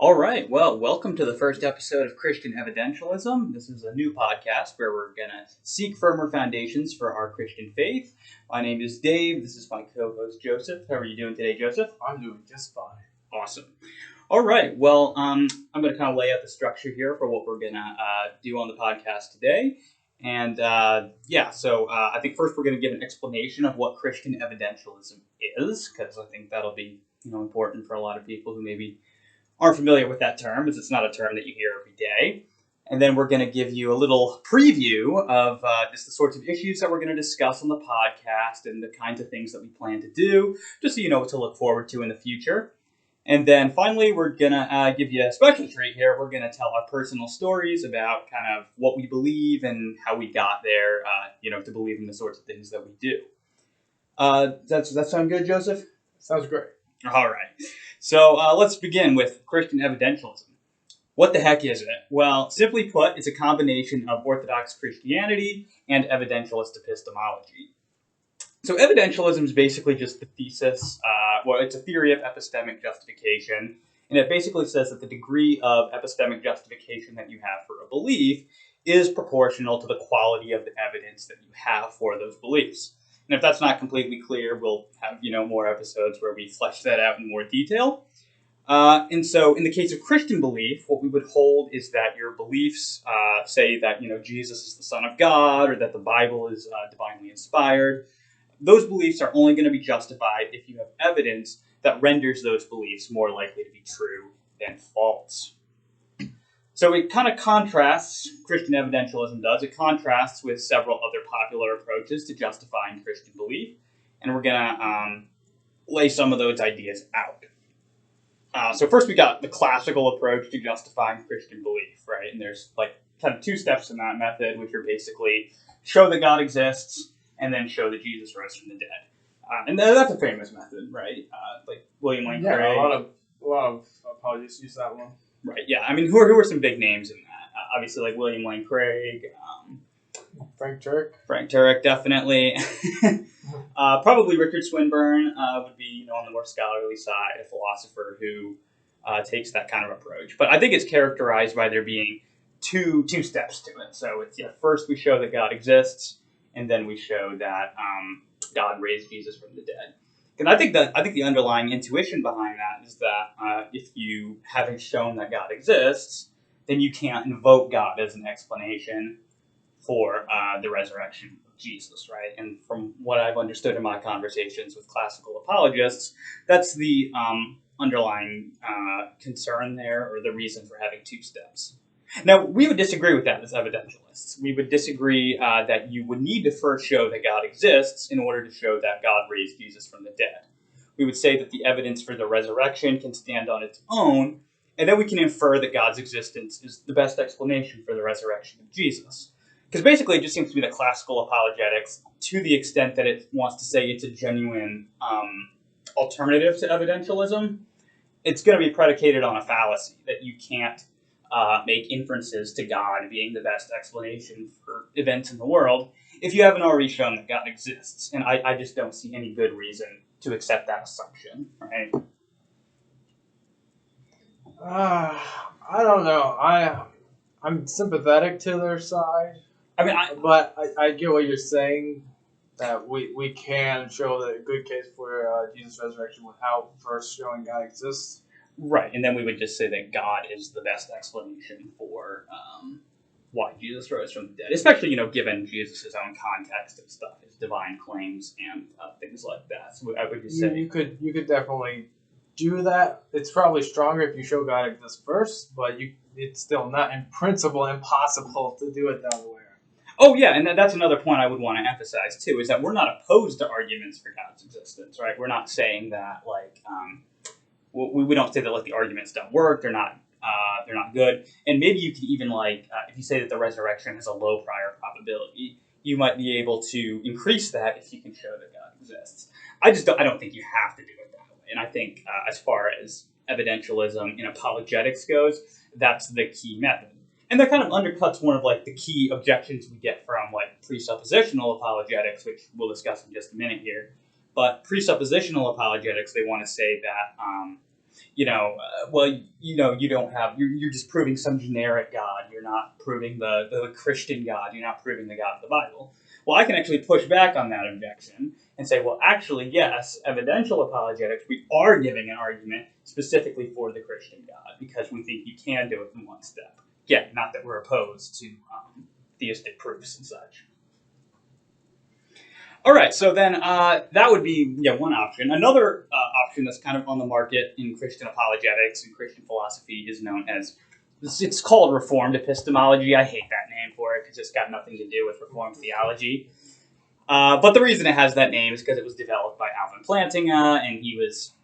All right, well, welcome to the first episode of Christian Evidentialism. This is a new podcast where we're going to seek firmer foundations for our Christian faith. My name is Dave. This is my co-host, Joseph. How are you doing today, Joseph? I'm doing just fine. Awesome. All right, well, I'm going to kind of lay out the structure here for what we're going to do on the podcast today. And so I think first we're going to give an explanation of what Christian Evidentialism is, because I think that'll be important for a lot of people who maybe aren't familiar with that term, as it's not a term that you hear every day. And then we're going to give you a little preview of just the sorts of issues that we're going to discuss on the podcast and the kinds of things that we plan to do, just so you know what to look forward to in the future. And then finally, we're going to give you a special treat here. We're going to tell our personal stories about kind of what we believe and how we got there, to believe in the sorts of things that we do. Does that sound good, Joseph? Sounds great. All right. So let's begin with Christian Evidentialism. What the heck is it? Well, simply put, it's a combination of Orthodox Christianity and evidentialist epistemology. So evidentialism is basically just the thesis, it's a theory of epistemic justification, and it basically says that the degree of epistemic justification that you have for a belief is proportional to the quality of the evidence that you have for those beliefs. And if that's not completely clear, we'll have, more episodes where we flesh that out in more detail. And so in the case of Christian belief, what we would hold is that your beliefs say that, Jesus is the Son of God or that the Bible is divinely inspired. Those beliefs are only going to be justified if you have evidence that renders those beliefs more likely to be true than false. So it kind of contrasts, Christian evidentialism does, it contrasts with several other popular approaches to justifying Christian belief. And we're going to lay some of those ideas out. So first we got the classical approach to justifying Christian belief, right? And there's kind of two steps in that method, which are basically show that God exists and then show that Jesus rose from the dead. And that's a famous method, right? William Lane Craig. A lot of apologists use that one. Right, yeah. I mean, who are some big names in that? Obviously, William Lane Craig. Frank Turek, definitely. Probably Richard Swinburne would be, on the more scholarly side, a philosopher who takes that kind of approach. But I think it's characterized by there being two steps to it. So it's first we show that God exists, and then we show that God raised Jesus from the dead. And I think the underlying intuition behind that is that if you haven't shown that God exists, then you can't invoke God as an explanation for the resurrection of Jesus, right? And from what I've understood in my conversations with classical apologists, that's the underlying concern there, or the reason for having two steps. Now, we would disagree with that as evidentialists. We would disagree that you would need to first show that God exists in order to show that God raised Jesus from the dead. We would say that the evidence for the resurrection can stand on its own, and then we can infer that God's existence is the best explanation for the resurrection of Jesus. Because basically it just seems to be that classical apologetics, to the extent that it wants to say it's a genuine alternative to evidentialism, it's going to be predicated on a fallacy, that you can't make inferences to God being the best explanation for events in the world if you haven't already shown that God exists. And I just don't see any good reason to accept that assumption, right? I don't know. I'm sympathetic to their side. But I get what you're saying, that we can show the good case for Jesus' resurrection without first showing God exists. Right, and then we would just say that God is the best explanation for why Jesus rose from the dead, especially, given Jesus' own context and stuff, his divine claims and things like that. So I would just say you could definitely do that. It's probably stronger if you show God exists first, but it's still not, in principle, impossible to do it the other way. Oh, yeah, and that's another point I would want to emphasize, too, is that we're not opposed to arguments for God's existence, right? We're not saying that, we don't say that, the arguments don't work, they're not good. And maybe you could even, if you say that the resurrection has a low prior probability, you might be able to increase that if you can show that God exists. I don't think you have to do it that way. And I think as far as evidentialism in apologetics goes, that's the key method. And that kind of undercuts one of the key objections we get from presuppositional apologetics, which we'll discuss in just a minute here. But presuppositional apologetics, they want to say that you don't have, you're just proving some generic God. You're not proving the Christian God. You're not proving the God of the Bible. Well, I can actually push back on that objection and say, well, actually, yes, evidential apologetics, we are giving an argument specifically for the Christian God because we think you can do it in one step. Yeah, not that we're opposed to theistic proofs and such. All right, so then that would be one option. Another option that's kind of on the market in Christian apologetics and Christian philosophy is known as, it's called Reformed Epistemology. I hate that name for it because it's got nothing to do with Reformed theology. But the reason it has that name is because it was developed by Alvin Plantinga, and he was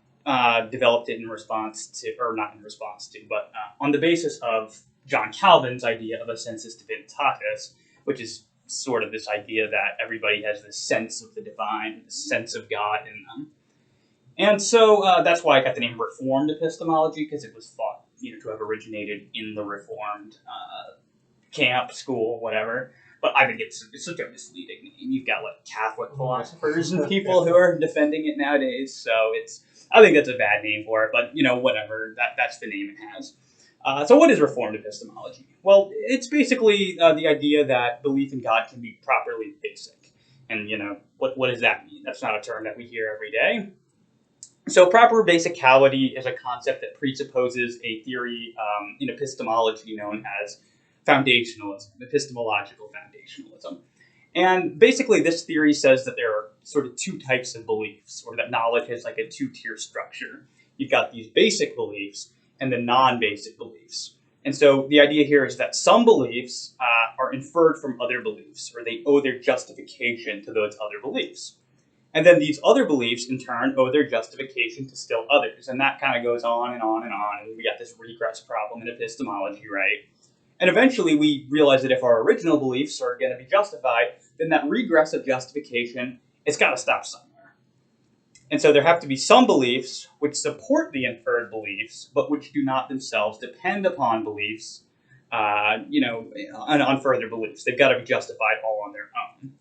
developed it in response to, or not in response to, but on the basis of John Calvin's idea of a sensus divinitatis, which is sort of this idea that everybody has this sense of the divine, this sense of God in them. And so that's why I got the name Reformed Epistemology, because it was thought to have originated in the Reformed camp, school, whatever. But I think it's such a misleading name. You've got like Catholic philosophers and people who are defending it nowadays, so I think that's a bad name for it, but whatever, that's the name it has. So what is Reformed Epistemology? Well, it's basically the idea that belief in God can be properly basic. And, what does that mean? That's not a term that we hear every day. So proper basicality is a concept that presupposes a theory in epistemology known as foundationalism, epistemological foundationalism. And basically this theory says that there are sort of two types of beliefs, or that knowledge has like a two-tier structure. You've got these basic beliefs and the non-basic beliefs. And so the idea here is that some beliefs are inferred from other beliefs, or they owe their justification to those other beliefs. And then these other beliefs, in turn, owe their justification to still others. And that kind of goes on and on and on, and we got this regress problem in epistemology, right? And eventually we realize that if our original beliefs are going to be justified, then that regress of justification, it's got to stop somewhere. And so there have to be some beliefs which support the inferred beliefs, but which do not themselves depend upon beliefs, on further beliefs. They've got to be justified all on their own.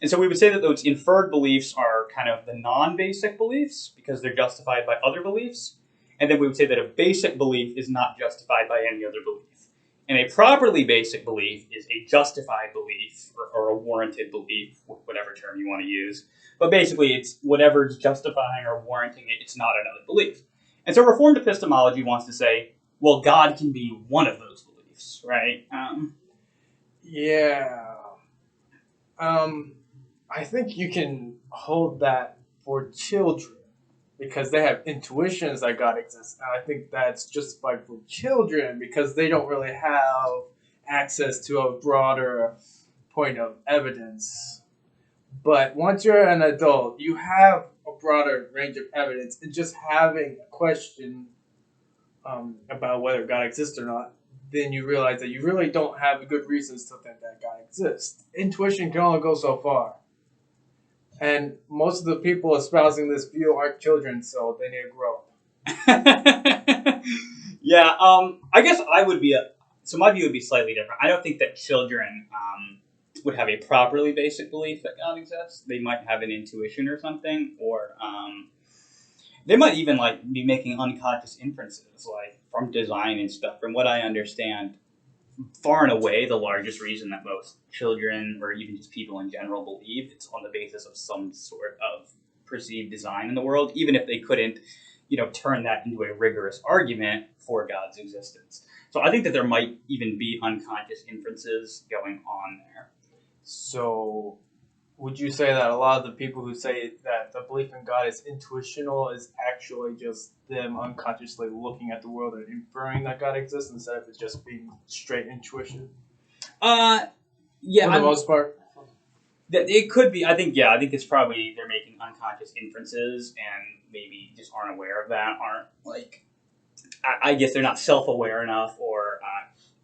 And so we would say that those inferred beliefs are kind of the non-basic beliefs because they're justified by other beliefs. And then we would say that a basic belief is not justified by any other belief. And a properly basic belief is a justified belief or a warranted belief, whatever term you want to use. But basically, it's whatever's justifying or warranting it, it's not another belief. And so Reformed epistemology wants to say, well, God can be one of those beliefs, right? I think you can hold that for children because they have intuitions that God exists. And I think that's justified for children because they don't really have access to a broader point of evidence. But once you're an adult, you have a broader range of evidence, and just having a question about whether God exists or not, then you realize that you really don't have good reasons to think that God exists. Intuition can only go so far. And most of the people espousing this view aren't children, so they need to grow up. Yeah, I guess so my view would be slightly different. I don't think that children would have a properly basic belief that God exists. They might have an intuition or something, or they might even be making unconscious inferences, from design and stuff. From what I understand, far and away the largest reason that most children, or even just people in general, believe it's on the basis of some sort of perceived design in the world, even if they couldn't, turn that into a rigorous argument for God's existence. So I think that there might even be unconscious inferences going on there. So would you say that a lot of the people who say that the belief in God is intuitional is actually just them unconsciously looking at the world and inferring that God exists instead of it just being straight intuition? Yeah. For the most part? It could be. I think it's probably they're making unconscious inferences and maybe just aren't aware of that, I guess they're not self-aware enough or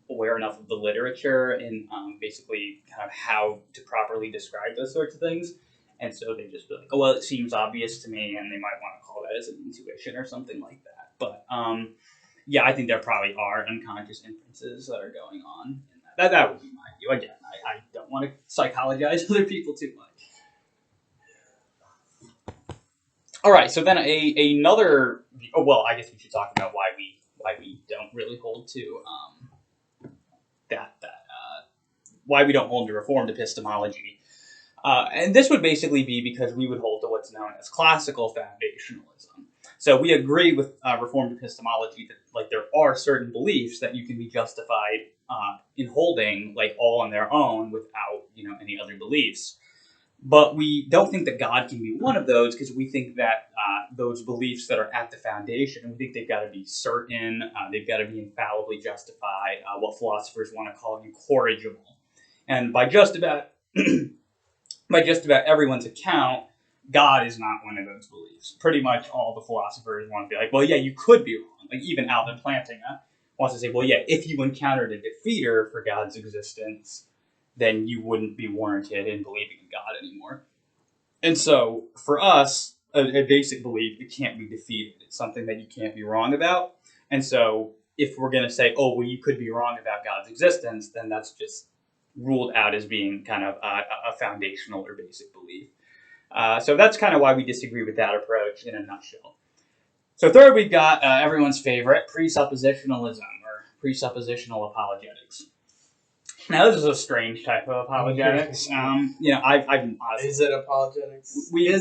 aware enough of the literature and basically kind of how to properly describe those sorts of things. And so they just be like, oh, well, it seems obvious to me, and they might want to call that as an intuition or something like that. But I think there probably are unconscious inferences that are going on. And that would be my view. Again, I don't want to psychologize other people too much. All right, so then another. Oh, well, I guess we should talk about why we don't really hold to why we don't hold to Reformed epistemology, and this would basically be because we would hold to what's known as classical foundationalism. So we agree with Reformed epistemology that like there are certain beliefs that you can be justified in holding like all on their own without any other beliefs. But we don't think that God can be one of those because we think that those beliefs that are at the foundation, we think they've got to be certain, they've got to be infallibly justified, what philosophers want to call incorrigible. And by just about everyone's account, God is not one of those beliefs. Pretty much all the philosophers want to be like, well, yeah, you could be wrong. Like even Alvin Plantinga wants to say, well, yeah, if you encountered a defeater for God's existence, then you wouldn't be warranted in believing in God anymore. And so, for us, a basic belief, it can't be defeated. It's something that you can't be wrong about. And so, if we're going to say, oh, well, you could be wrong about God's existence, then that's just ruled out as being kind of a foundational or basic belief. So that's kind of why we disagree with that approach in a nutshell. So third, we've got everyone's favorite, presuppositionalism, or presuppositional apologetics. Now, this is a strange type of apologetics. I've been honest. Is it apologetics? We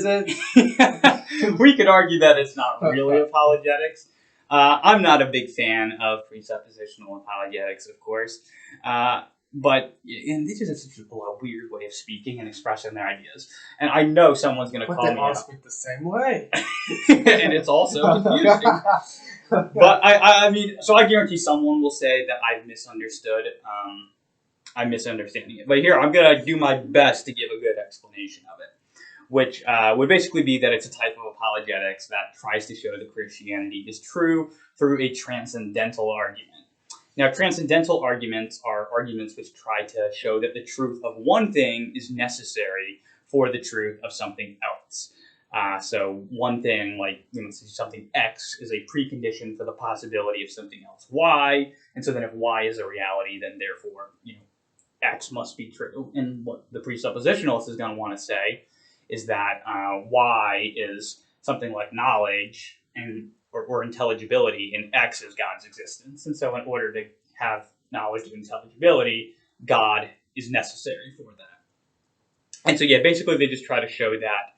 could argue that it's not really apologetics. I'm not a big fan of presuppositional apologetics, of course. But and this is such a weird way of speaking and expressing their ideas. And I know someone's going to call me out. But they all speak the same way. And it's also confusing. But I mean, so I guarantee someone will say that I've misunderstood. I'm misunderstanding it. But here, I'm going to do my best to give a good explanation of it, which would basically be that it's a type of apologetics that tries to show that Christianity is true through a transcendental argument. Now, transcendental arguments are arguments which try to show that the truth of one thing is necessary for the truth of something else. So one thing, like something X, is a precondition for the possibility of something else Y, and so then if Y is a reality, then therefore, X must be true. And what the presuppositionalist is going to want to say is that Y is something like knowledge or intelligibility, and X is God's existence. And so in order to have knowledge and intelligibility, God is necessary for that. And so, yeah, basically they just try to show that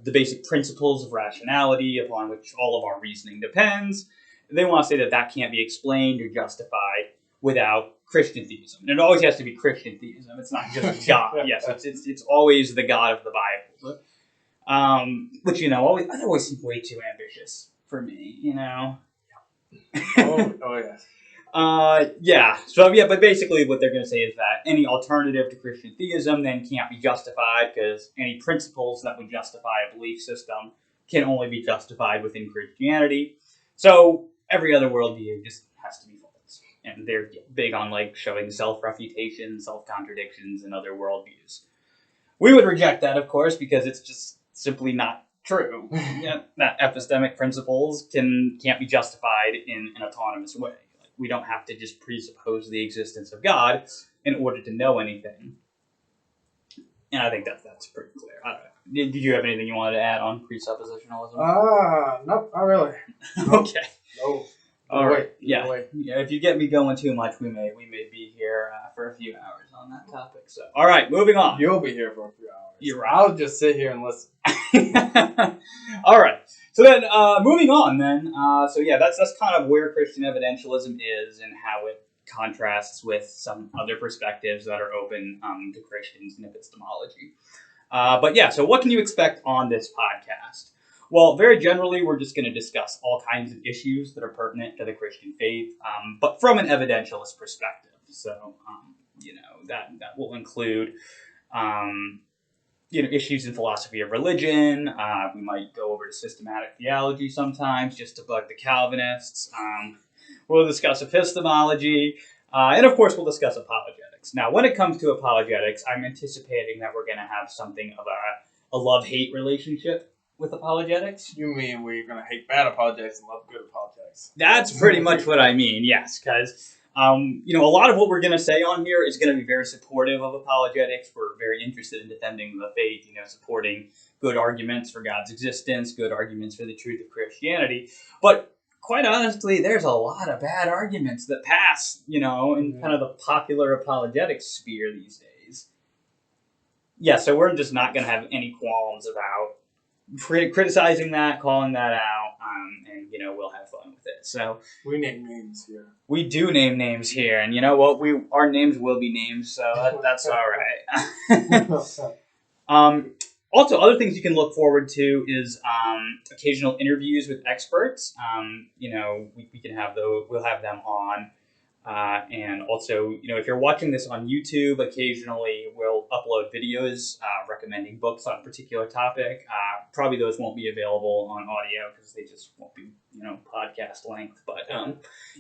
the basic principles of rationality upon which all of our reasoning depends, they want to say that that can't be explained or justified without Christian theism. And it always has to be Christian theism. It's not just God. Yes, it's always the God of the Bible. Which, that always seems way too ambitious for me, Oh yes. Yeah. So, yeah, but basically what they're going to say is that any alternative to Christian theism then can't be justified because any principles that would justify a belief system can only be justified within Christianity. So every other worldview just has to be false. And they're big on showing self-refutation, self-contradictions, and other worldviews. We would reject that, of course, because it's just simply not true. That epistemic principles can't be justified in an autonomous way. We don't have to just presuppose the existence of God in order to know anything. And I think that's pretty clear. I don't know. Did you have anything you wanted to add on presuppositionalism? Nope, not really. Okay. No. All right. Yeah. If you get me going too much, we may be here for a few hours on that topic. So, all right, moving on. You'll be here for a few hours. You're right. I'll just sit here and listen. All right. So then, moving on then. So yeah, that's kind of where Christian evidentialism is and how it contrasts with some other perspectives that are open to Christians in epistemology. But yeah, so what can you expect on this podcast? Well, very generally, we're just going to discuss all kinds of issues that are pertinent to the Christian faith, but from an evidentialist perspective. So, that will include, issues in philosophy of religion. We might go over to systematic theology sometimes just to bug the Calvinists. We'll discuss epistemology, and of course, we'll discuss apologetics. Now, when it comes to apologetics, I'm anticipating that we're going to have something of a love-hate relationship with apologetics. You mean we're going to hate bad apologetics and love good apologetics? That's pretty much what I mean, yes, because A lot of what we're going to say on here is going to be very supportive of apologetics. We're very interested in defending the faith, supporting good arguments for God's existence, good arguments for the truth of Christianity. But quite honestly, there's a lot of bad arguments that pass, in kind of the popular apologetics sphere these days. Yeah, so we're just not going to have any qualms about criticizing that, calling that out, and we'll have fun with it. So we name names here. We do name names here, and you know what? Our names will be named, so that's all right. Also, other things you can look forward to is occasional interviews with experts. We can have those. We'll have them on. And also, if you're watching this on YouTube, occasionally we'll upload videos recommending books on a particular topic. Probably those won't be available on audio because they just won't be, podcast length. But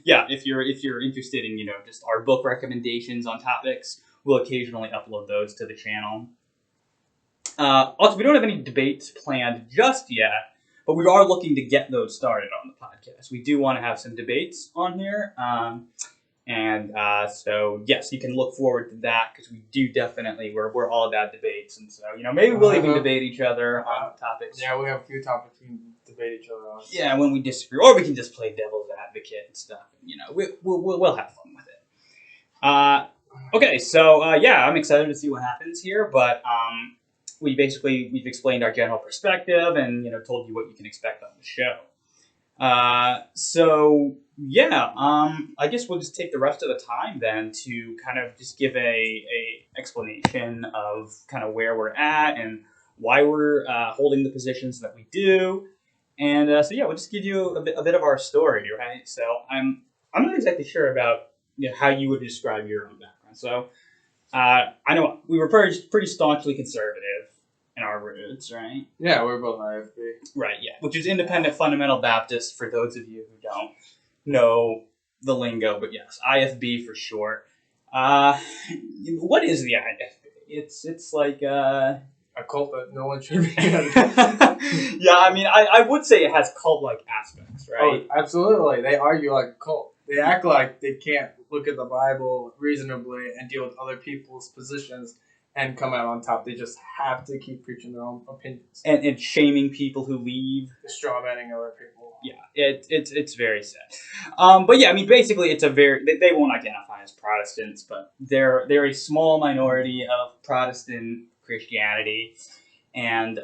if you're interested in, just our book recommendations on topics, we'll occasionally upload those to the channel. Also, we don't have any debates planned just yet, but we are looking to get those started on the podcast. We do want to have some debates on here. So yes, you can look forward to that because we do definitely, we're all about debates. And so, maybe we'll even debate each other on topics. Yeah, we have a few topics we can debate each other on. Yeah, when we disagree, or we can just play devil's advocate and stuff. We'll have fun with it. Okay, so I'm excited to see what happens here, but we've explained our general perspective and, told you what you can expect on the show. I guess we'll just take the rest of the time then to kind of just give a explanation of kind of where we're at and why we're holding the positions that we do. And we'll just give you a bit of our story, right? So I'm not exactly sure about how you would describe your own background. So I know we were pretty staunchly conservative in our roots, right? Yeah, we're both IFB. Right, yeah. Which is Independent Fundamental Baptist, for those of you who don't know the lingo, but yes, IFB for short. What is the IFB? It's like a cult that no one should be in. Yeah, I mean, I would say it has cult-like aspects, right? Oh, absolutely. They argue like a cult. They act like they can't look at the Bible reasonably and deal with other people's positions and come out on top. They just have to keep preaching their own opinions. And shaming people who leave. Strawmanning other people. Yeah, it's very sad. Basically it's they won't identify as Protestants, but they're a small minority of Protestant Christianity. And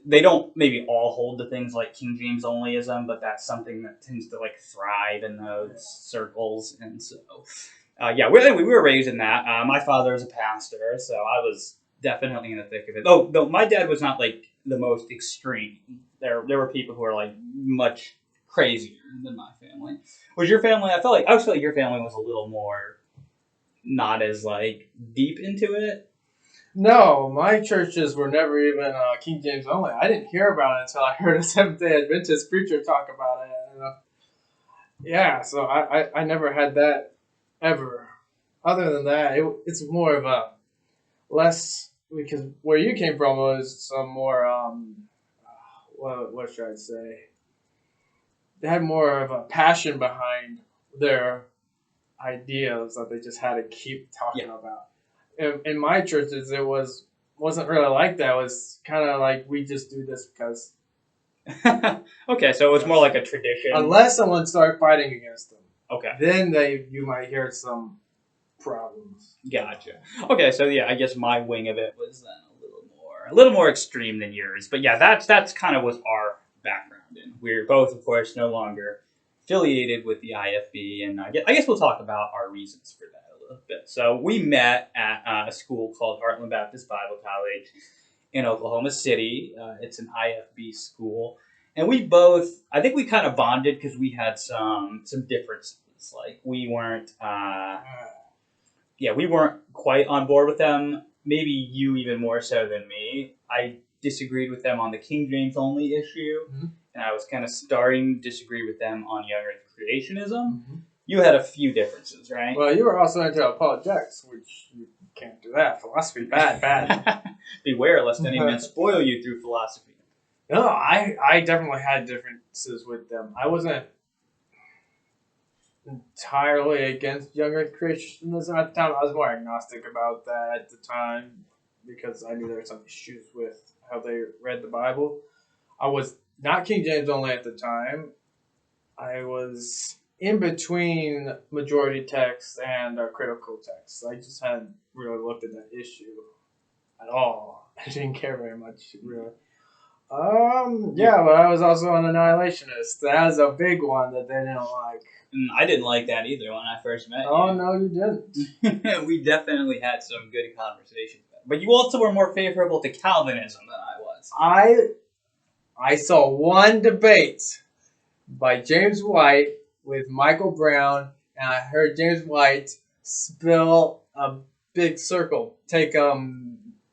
they don't maybe all hold to things like King James onlyism, but that's something that tends to thrive in those circles. And so we were raised in that. My father is a pastor, so I was definitely in the thick of it. Though my dad was not the most extreme. There were people who were much crazier than my family. Was your family? I felt like your family was a little more not as deep into it. No, my churches were never even King James only. I didn't hear about it until I heard a Seventh-day Adventist preacher talk about it. So I never had that ever. Other than that, it's more of a less, because where you came from was some more, what should I say? They had more of a passion behind their ideas that they just had to keep talking about. In my churches, it wasn't really like that. It was kind of like, we just do this because. Okay, so it was more like a tradition. Unless someone started fighting against them. Okay. Then you might hear some problems. Gotcha. Okay, so I guess my wing of it was then a little more extreme than yours. But that's kind of was our background. And we're both, of course, no longer affiliated with the IFB, and I guess we'll talk about our reasons for that a little bit. So we met at a school called Heartland Baptist Bible College in Oklahoma City. It's an IFB school. And we both, I think we kind of bonded because we had some differences. We weren't quite on board with them. Maybe you even more so than me. I disagreed with them on the King James only issue. Mm-hmm. And I was kind of starting to disagree with them on young earth creationism. Mm-hmm. You had a few differences, right? Well, you were also into apologetics, which you can't do that. Philosophy, bad. Beware lest any man spoil you through philosophy. No, I definitely had differences with them. I wasn't. entirely against young Earth creationism at the time. I was more agnostic about that at the time because I knew there were some issues with how they read the Bible. I was not King James only at the time. I was in between majority text and critical text. I just hadn't really looked at that issue at all. I didn't care very much, really. Yeah, but I was also an annihilationist. That was a big one that they didn't like. I didn't like that either when I first met you. Oh, no, you didn't. We definitely had some good conversations. But you also were more favorable to Calvinism than I was. I saw one debate by James White with Michael Brown, and I heard James White spill a big circle. Take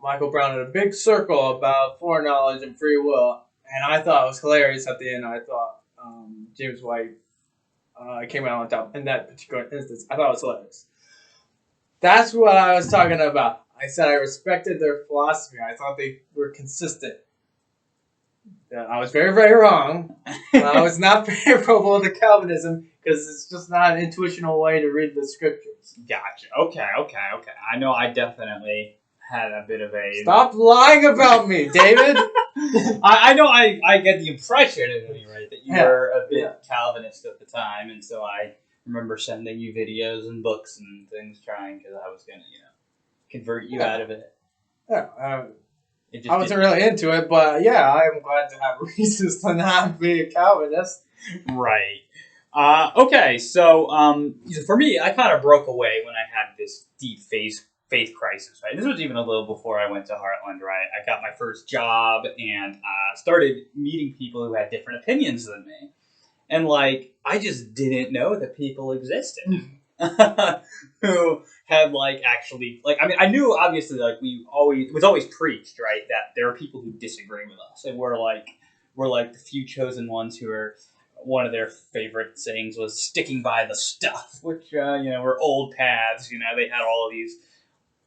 Michael Brown in a big circle about foreknowledge and free will, and I thought it was hilarious at the end. I thought James White came out on top in that particular instance. I thought it was hilarious. That's what I was talking about. I said I respected their philosophy. I thought they were consistent. I was very, very wrong. I was not favorable to Calvinism because it's just not an intuitional way to read the scriptures. Gotcha. Okay. I know I definitely had a bit of a... Stop lying about me, David! I know I get the impression, at any rate, that you were a bit Calvinist at the time, and so I remember sending you videos and books and things trying because I was going to, convert you out of it. Yeah, I wasn't really into it, but yeah, I'm glad to have reasons to not be a Calvinist. Right. Okay, so for me, I kind of broke away when I had this deep faith crisis, right? This was even a little before I went to Heartland, right? I got my first job and started meeting people who had different opinions than me. And, I just didn't know that people existed who had, actually, I knew, obviously, it was always preached, right, that there are people who disagree with us. And we're the few chosen ones who are, one of their favorite sayings was sticking by the stuff, which, were old paths, they had all of these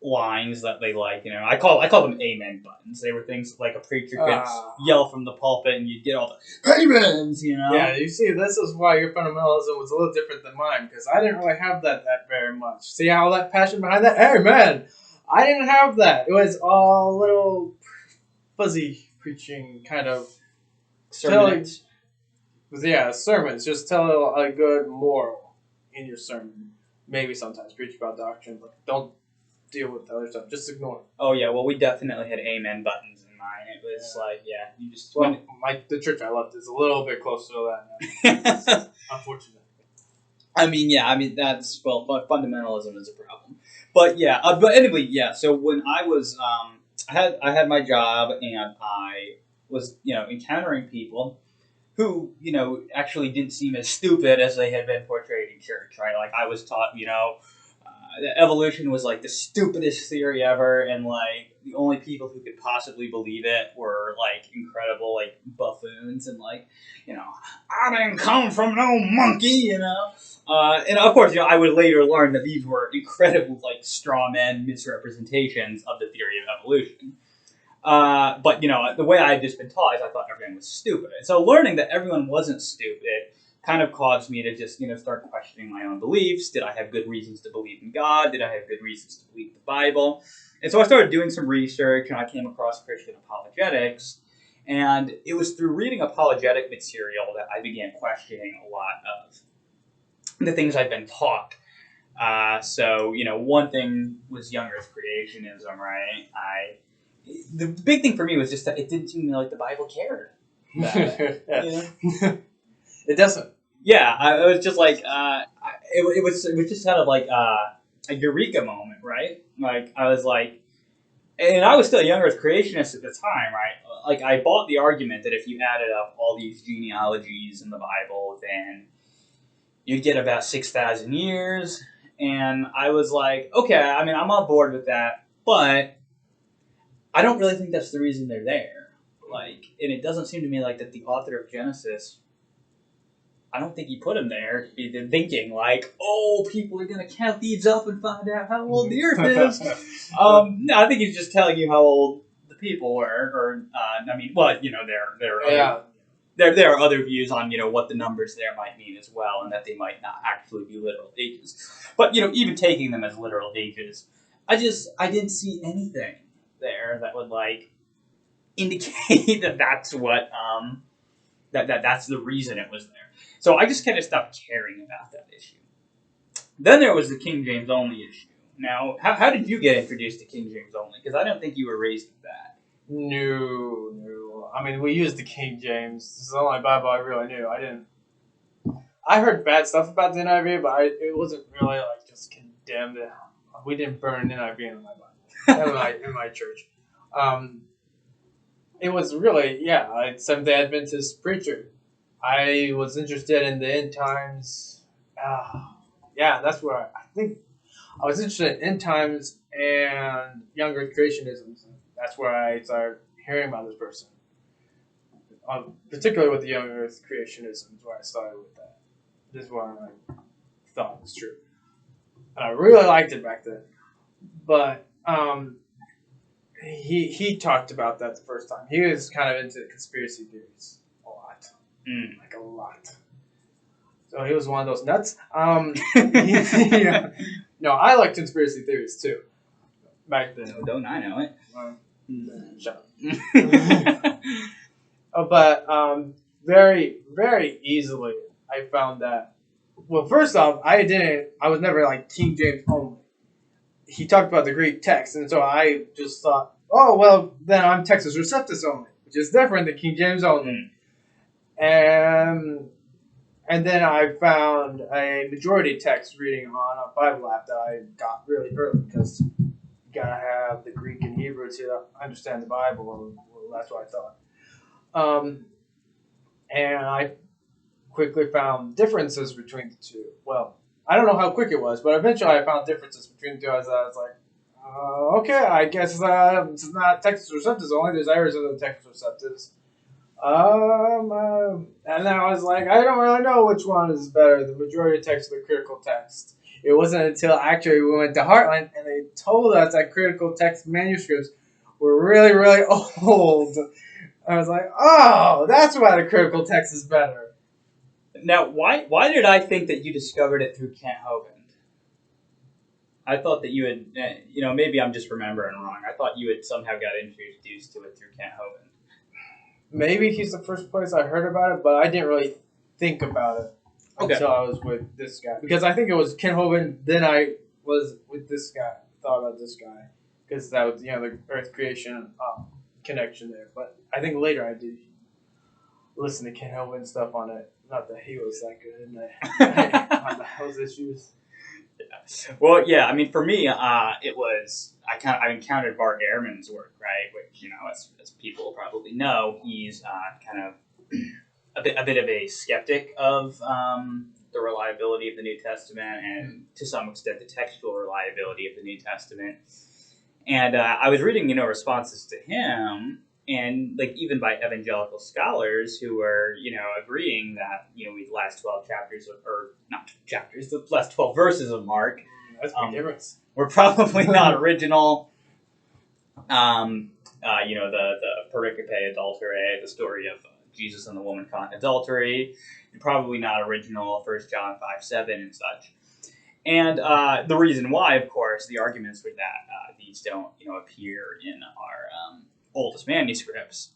lines that they I call them amen buttons. They were things like a preacher could yell from the pulpit and you'd get all the amens, Yeah, you see, this is why your fundamentalism was a little different than mine, because I didn't really have that very much. See how that passion behind that? Amen! I didn't have that. It was all little fuzzy preaching kind of sermons. Sermons. Just tell a good moral in your sermon. Maybe sometimes preach about doctrine, but don't deal with the other stuff. Just ignore it. Oh, yeah. Well, we definitely had amen buttons in mine. It was you just... Well, the church I left is a little bit closer to that now. Unfortunately. That's... Well, fundamentalism is a problem. But, yeah. But anyway, yeah. So when I was... I had my job, and I was, encountering people who, actually didn't seem as stupid as they had been portrayed in church, right? I was taught, that evolution was the stupidest theory ever, and the only people who could possibly believe it were incredible buffoons, and I didn't come from no monkey, and of course I would later learn that these were incredible straw man misrepresentations of the theory of evolution. But the way I had just been taught is I thought everyone was stupid, and so learning that everyone wasn't stupid kind of caused me to just, start questioning my own beliefs. Did I have good reasons to believe in God? Did I have good reasons to believe the Bible? And so I started doing some research, and I came across Christian Apologetics. And it was through reading apologetic material that I began questioning a lot of the things I'd been taught. So, one thing was young Earth creationism, right? The big thing for me was just that it didn't seem like the Bible cared. It doesn't. Yeah, it was just it was just kind of a eureka moment, right? I was and I was still a young Earth creationist at the time, right? I bought the argument that if you added up all these genealogies in the Bible, then you'd get about 6,000 years, and I was okay, I'm on board with that, but I don't really think that's the reason they're there. And it doesn't seem to me that the author of Genesis, I don't think he put him there thinking people are going to count these up and find out how old the earth is. No, I think he's just telling you how old the people were, or, they're there are other views on, what the numbers there might mean as well, and that they might not actually be literal ages. But, even taking them as literal ages, I didn't see anything there that would, indicate that that's what, that's the reason it was there. So I just kind of stopped caring about that issue. Then there was the King James only issue. Now, how did you get introduced to King James only? Because I don't think you were raised with that. No. I mean, we used the King James. This is the only Bible I really knew. I heard bad stuff about the NIV, but it wasn't really just condemned. We didn't burn an NIV in my Bible, in my church. It was really, Seventh-day Adventist preacher. I was interested in the end times. That's where I think I was interested in end times and young earth creationism. That's where I started hearing about this person. Particularly with the young earth creationism is where I started with that. This is what I thought was true. And I really liked it back then. But he talked about that the first time. He was kind of into conspiracy theories a lot. A lot. So he was one of those nuts. No, I like conspiracy theories too. Back then. No, don't I know it? Shut up. But very, very easily I found that. Well, first off, I was never King James only. He talked about the Greek text, and so I just thought, oh, well, then I'm Textus Receptus only, which is different than King James only. And then I found a majority text reading on a Bible app that I got really early because you gotta have the Greek and Hebrew to understand the Bible. Well, that's what I thought. And I quickly found differences between the two. Well, I don't know how quick it was, but eventually I found differences between the two. I was like, okay, I guess it's not Textus Receptus only. There's errors in the Textus Receptus. And then I was like, I don't really know which one is better, the majority text or the critical text. It wasn't until actually we went to Heartland and they told us that critical text manuscripts were really, really old. I was like, oh, that's why the critical text is better. Now, why did I think that you discovered it through Kent Hovind? I thought that you had, maybe I'm just remembering wrong. I thought you had somehow got introduced to it through Kent Hovind. Maybe he's the first place I heard about it, but I didn't really think about it until I was with this guy. Because I think it was Ken Hovind, then I was with this guy, thought about this guy. Because that was, the Earth creation connection there. But I think later I did listen to Ken Hovind stuff on it. Not that he was that good on those issues. Yeah. Well, yeah, I mean, for me, it was... I encountered Bart Ehrman's work, right? Which, as people probably know, he's kind of a bit of a skeptic of the reliability of the New Testament and, to some extent, the textual reliability of the New Testament. And I was reading, responses to him, and even by evangelical scholars who were, agreeing that, the last 12 chapters, or not chapters, the last 12 verses of Mark. That's a big difference. We're probably not original. The pericope adulterae, the story of Jesus and the woman caught in adultery, probably not original. 1 John 5:7 and such. And the reason why, of course, the arguments for that these don't appear in our oldest manuscripts.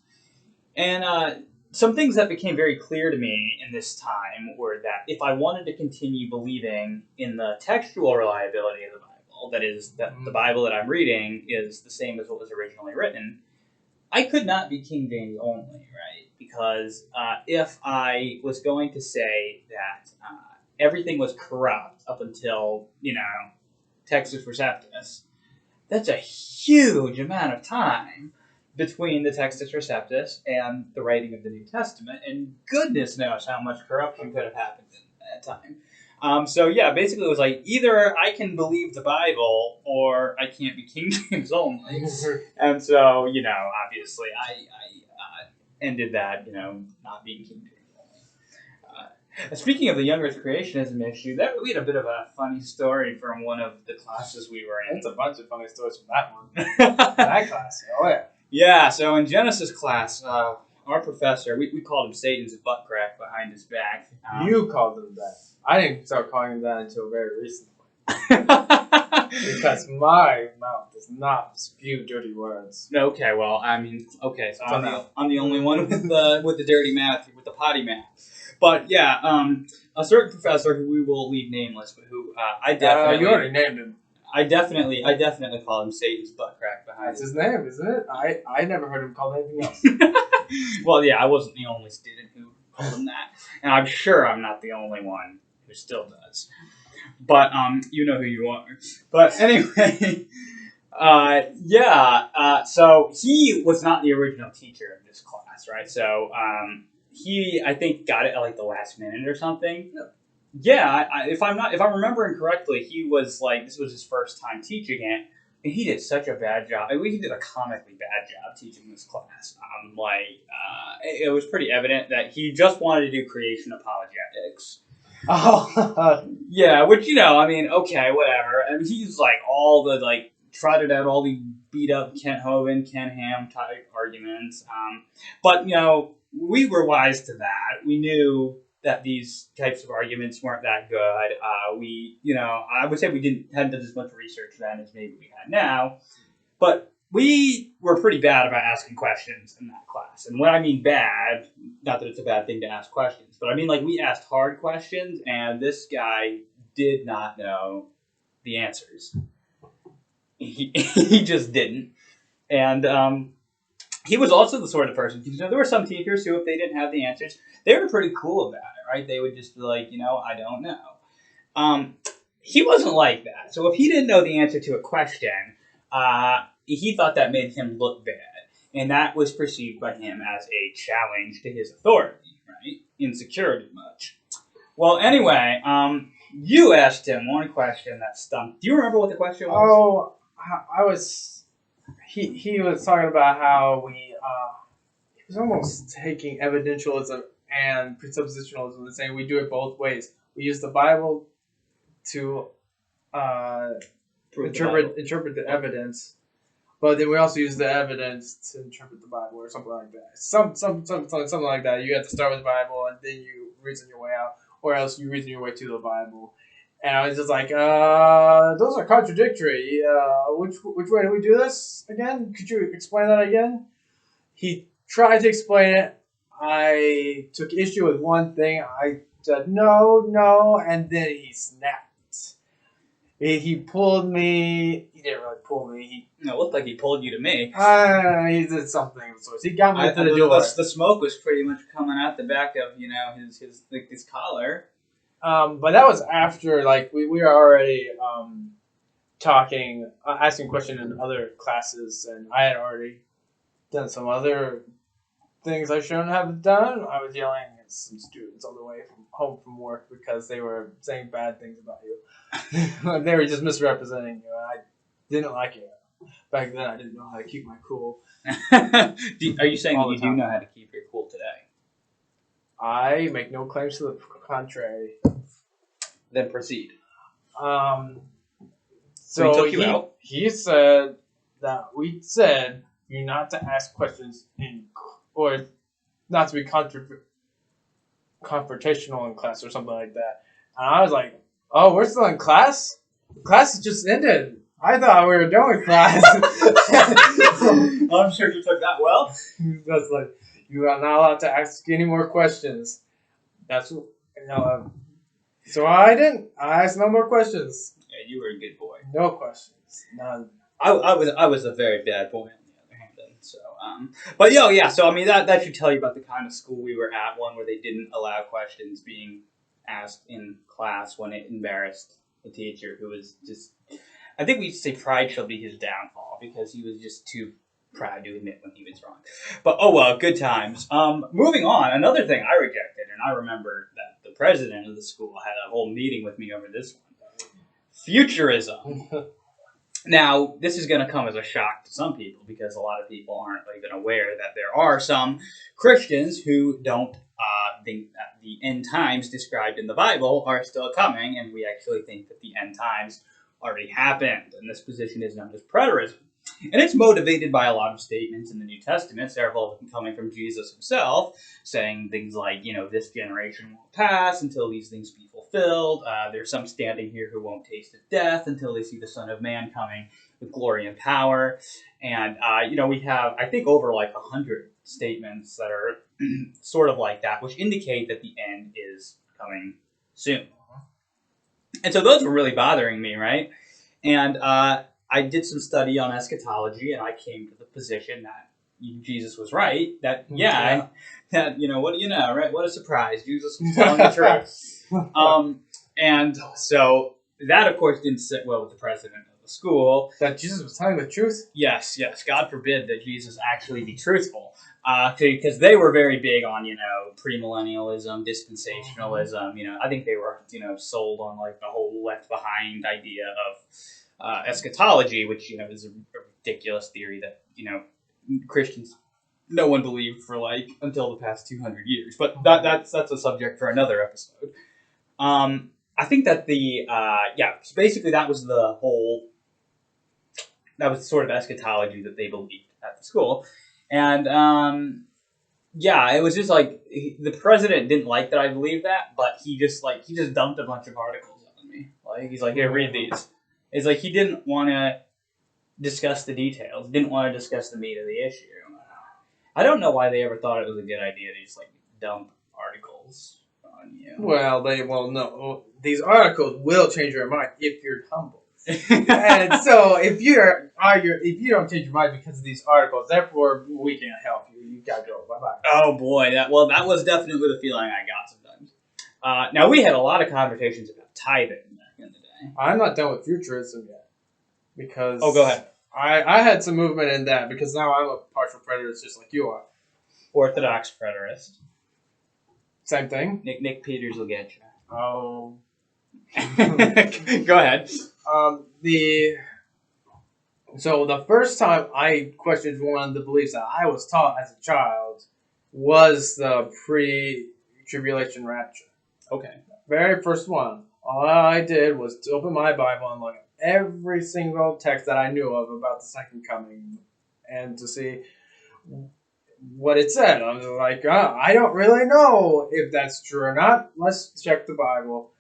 And some things that became very clear to me in this time were that if I wanted to continue believing in the textual reliability of the Bible, that is, that the Bible that I'm reading is the same as what was originally written, I could not be King James only, right? Because if I was going to say that everything was corrupt up until, Textus Receptus, that's a huge amount of time between the Textus Receptus and the writing of the New Testament, and goodness knows how much corruption could have happened in that time. Basically it was like, either I can believe the Bible, or I can't be King James only. And so, obviously I ended that, not being King James only. Speaking of the young earth creationism issue, we had a bit of a funny story from one of the classes we were in. That's a bunch of funny stories from that one. That class, oh yeah. Yeah, so in Genesis class, our professor, we called him Satan's butt crack behind his back. You called him that. I didn't start calling him that until very recently. Because my mouth does not spew dirty words. Okay, well, I mean, okay, so I'm the only one with the dirty mouth, with the potty mouth. But yeah, a certain professor who we will leave nameless, but who I definitely you already named him. I definitely call him Satan's butt crack behind. That's his name, isn't it? I never heard him called anything else. Well, yeah, I wasn't the only student who called him that, and I'm sure I'm not the only one who still does. But you know who you are. But anyway, so he was not the original teacher of this class, right? So he, I think, got it at like the last minute or something. Yeah, if I'm remembering correctly, he was like, this was his first time teaching it, and he did such a bad job. I mean, he did a comically bad job teaching this class. It was pretty evident that he just wanted to do creation apologetics. Oh, yeah, which, you know, I mean, okay, whatever. I mean, he's like trotted out all the beat up Kent Hovind, Ken Ham type arguments. But, you know, we were wise to that. We knew that these types of arguments weren't that good. I would say we hadn't done as much research then as maybe we had now. But we were pretty bad about asking questions in that class. And when I mean bad, not that it's a bad thing to ask questions, but I mean like we asked hard questions, and this guy did not know the answers. He just didn't. And he was also the sort of person, you know, there were some teachers who, if they didn't have the answers, they were pretty cool about it, right? They would just be like, you know, I don't know. He wasn't like that. So if he didn't know the answer to a question, he thought that made him look bad. And that was perceived by him as a challenge to his authority, right? Insecurity much. Well, anyway, you asked him one question that stumped. Do you remember what the question was? Oh, he was talking about how he was almost taking evidentialism and presuppositionalism and saying we do it both ways. We use the Bible to interpret the evidence, but then we also use the evidence to interpret the Bible or something like that. Something like that. You have to start with the Bible and then you reason your way out, or else you reason your way to the Bible. And I was just like, those are contradictory. Which way do we do this again? Could you explain that again? He tried to explain it. I took issue with one thing. I said, no, and then he snapped. He pulled me. He didn't really pull me. It looked like he pulled you to me. He did something of sorts. He got me to the door. The smoke was pretty much coming out the back of, you know, his collar. But that was after, like, we were already talking, asking questions in other classes, and I had already done some other things I shouldn't have done. I was yelling at some students on the way home from work because they were saying bad things about you. They were just misrepresenting you, and I didn't like it. Back then, I didn't know how to keep my cool. Are you saying that you do know how to keep your cool today? I make no claims to the contrary. Then proceed. So he took you out? He said that we said you not to ask questions or not to be confrontational in class or something like that. And I was like, oh, we're still in class? The class just ended. I thought we were done with class. I'm sure you took that well. That's like, you are not allowed to ask any more questions. That's what, so I didn't. I asked no more questions. Yeah, you were a good boy. No questions. None. I was a very bad boy on the other hand. Then, so but yeah. So I mean that should tell you about the kind of school we were at. One where they didn't allow questions being asked in class when it embarrassed the teacher, who was just. I think we used to say pride shall be his downfall because he was just too proud to admit when he was wrong. But oh well, good times. Moving on, another thing I rejected, and I remember that the president of the school had a whole meeting with me over this one. Futurism. Now, this is going to come as a shock to some people because a lot of people aren't even aware that there are some Christians who don't think that the end times described in the Bible are still coming, and we actually think that the end times already happened, and this position is known as Preterism. And it's motivated by a lot of statements in the New Testament, several of them coming from Jesus himself, saying things like, this generation won't pass until these things be fulfilled. There's some standing here who won't taste of death until they see the Son of Man coming with glory and power. And, we have, I think, over like 100 statements that are sort of like that, which indicate that the end is coming soon. And so those were really bothering me, right? And I did some study on eschatology, and I came to the position that Jesus was right. That what do you know, right? What a surprise! Jesus was telling the truth. And so that, of course, didn't sit well with the president of the school. That Jesus was telling the truth? Yes. God forbid that Jesus actually be truthful, because they were very big on premillennialism, dispensationalism. I think they were sold on like the whole Left Behind idea of eschatology, which is a ridiculous theory that Christians, no one believed for like until the past 200 years. But that's a subject for another episode. I think that so basically that was sort of eschatology that they believed at the school. And it was just like the president didn't like that I believed that, but he just dumped a bunch of articles on me. Like he's like, here, read these. It's like he didn't want to discuss the details, didn't want to discuss the meat of the issue. I don't know why they ever thought it was a good idea to just like dump articles on you. Well, no. These articles will change your mind if you're humble. And so if you don't change your mind because of these articles, therefore we can't help you. You gotta go. Bye-bye. Oh boy, that was definitely the feeling I got sometimes. Now we had a lot of conversations about tithing back in the day. I'm not done with Futurism yet. Because go ahead. I had some movement in that because now I'm a partial preterist just like you are. Orthodox preterist. Same thing. Nick Peters will get you. Oh. Go ahead. So the first time I questioned one of the beliefs that I was taught as a child was the Pre-Tribulation Rapture. Okay. Very first one. All I did was to open my Bible and look at every single text that I knew of about the second coming and to see what it said. I was like, I don't really know if that's true or not. Let's check the Bible.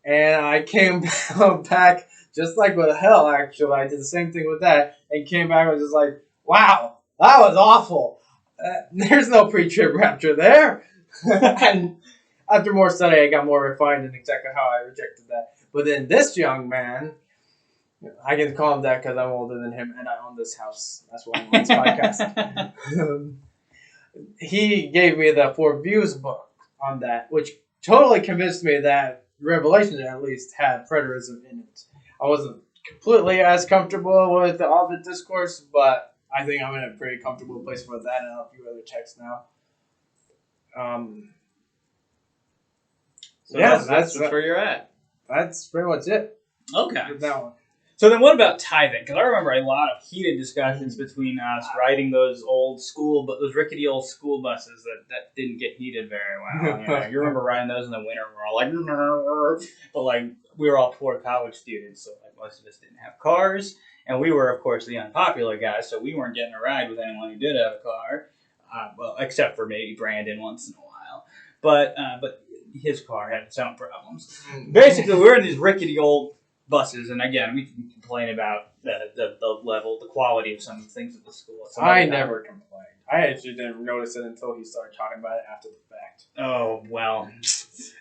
And I came back just like with hell, actually. I did the same thing with that and came back and was just like, wow, that was awful. There's no pre-trib rapture there. And after more study, I got more refined in exactly how I rejected that. But then this young man, I can call him that because I'm older than him and I own this house. That's why I'm on this podcast. He gave me the Four Views book on that, which totally convinced me that Revelation at least had preterism in it. I wasn't completely as comfortable with all the discourse, but I think I'm in a pretty comfortable place for that and a few other texts now. So yeah, that's where you're at. That's pretty much it. Okay. With that one. So then what about tithing? Because I remember a lot of heated discussions between us riding those rickety old school buses that didn't get heated very well. You remember riding those in the winter, we're all like, but like we were all poor college students, so like most of us didn't have cars. And we were, of course, the unpopular guys, so we weren't getting a ride with anyone who did have a car. Well, except for maybe Brandon once in a while. But his car had its own problems. Basically, we're in these rickety old buses, and again, we can complain about the level, the quality of some of the things at the school. I never complained. I actually didn't notice it until he started talking about it after the fact. Oh, well,